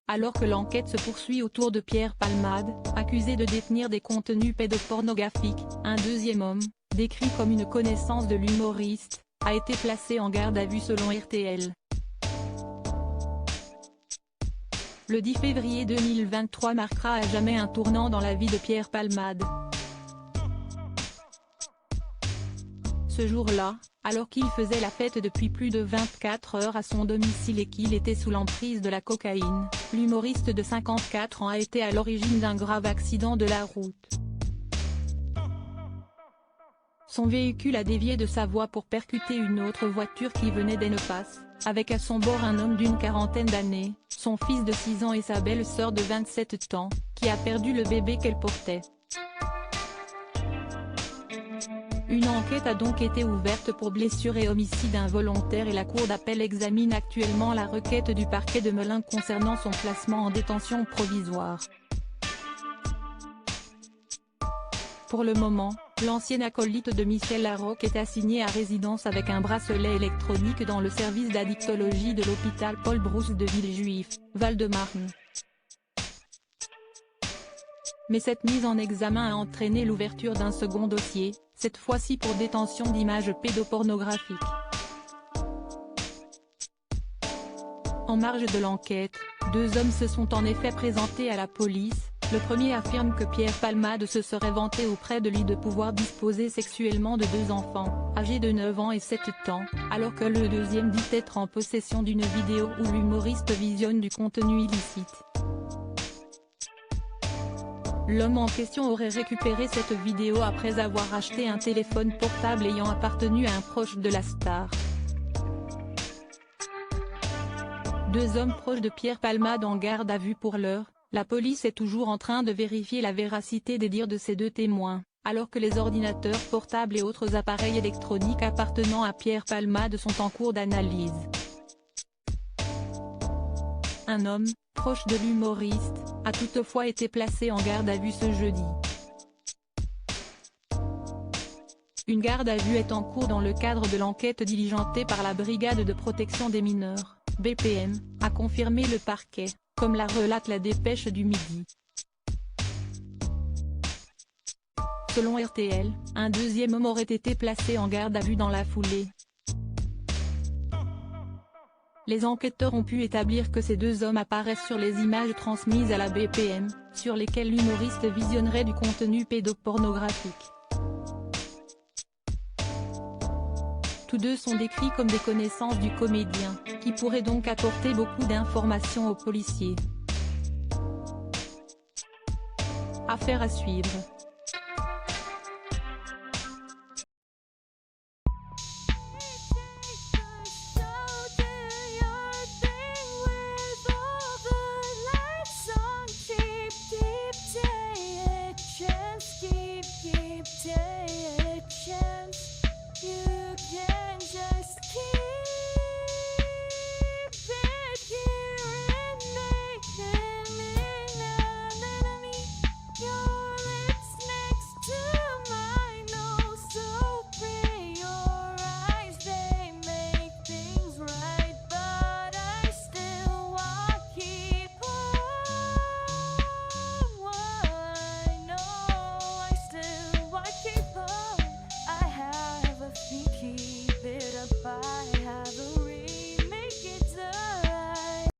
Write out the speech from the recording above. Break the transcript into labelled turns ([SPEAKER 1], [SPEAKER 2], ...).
[SPEAKER 1] alors que l'enquête se poursuit autour de Pierre Palmade, accusé de détenir des contenus pédopornographiques. Un deuxième homme, décrit comme une connaissance de l'humoriste, a été placé en garde à vue selon RTL. Le 10 février 2023 marquera à jamais un tournant dans la vie de Pierre Palmade. Ce jour-là, alors qu'il faisait la fête depuis plus de 24 heures à son domicile et qu'il était sous l'emprise de la cocaïne, l'humoriste de 54 ans a été à l'origine d'un grave accident de la route. Son véhicule a dévié de sa voie pour percuter une autre voiture qui venait d'Ennepas, avec à son bord un homme d'une quarantaine d'années, son fils de 6 ans et sa belle-sœur de 27 ans, qui a perdu le bébé qu'elle portait. Une enquête a donc été ouverte pour blessure et homicide involontaire et la cour d'appel examine actuellement la requête du parquet de Melun concernant son placement en détention provisoire. Pour le moment, l'ancien acolyte de Michel Larocque est assigné à résidence avec un bracelet électronique dans le service d'addictologie de l'hôpital Paul Brousse de Villejuif, Val-de-Marne. Mais cette mise en examen a entraîné l'ouverture d'un second dossier, cette fois-ci pour détention d'images pédopornographiques. En marge de l'enquête, 2 hommes se sont en effet présentés à la police. Le premier affirme que Pierre Palmade se serait vanté auprès de lui de pouvoir disposer sexuellement de 2 enfants, âgés de 9 ans et 7 ans, alors que le deuxième dit être en possession d'une vidéo où l'humoriste visionne du contenu illicite. L'homme en question aurait récupéré cette vidéo après avoir acheté un téléphone portable ayant appartenu à un proche de la star. 2 hommes proches de Pierre Palmade en garde à vue pour l'heure. La police est toujours en train de vérifier la véracité des dires de ces 2 témoins, alors que les ordinateurs portables et autres appareils électroniques appartenant à Pierre Palmade sont en cours d'analyse. Un homme, proche de l'humoriste, a toutefois été placé en garde à vue ce jeudi. Une garde à vue est en cours dans le cadre de l'enquête diligentée par la Brigade de protection des mineurs, BPM, a confirmé le parquet, comme la relate la dépêche du Midi. Selon RTL, un deuxième homme aurait été placé en garde à vue dans la foulée. Les enquêteurs ont pu établir que ces 2 hommes apparaissent sur les images transmises à la BPM, sur lesquelles l'humoriste visionnerait du contenu pédopornographique. Tous 2 sont décrits comme des connaissances du comédien, qui pourraient donc apporter beaucoup d'informations aux policiers. Affaire à suivre.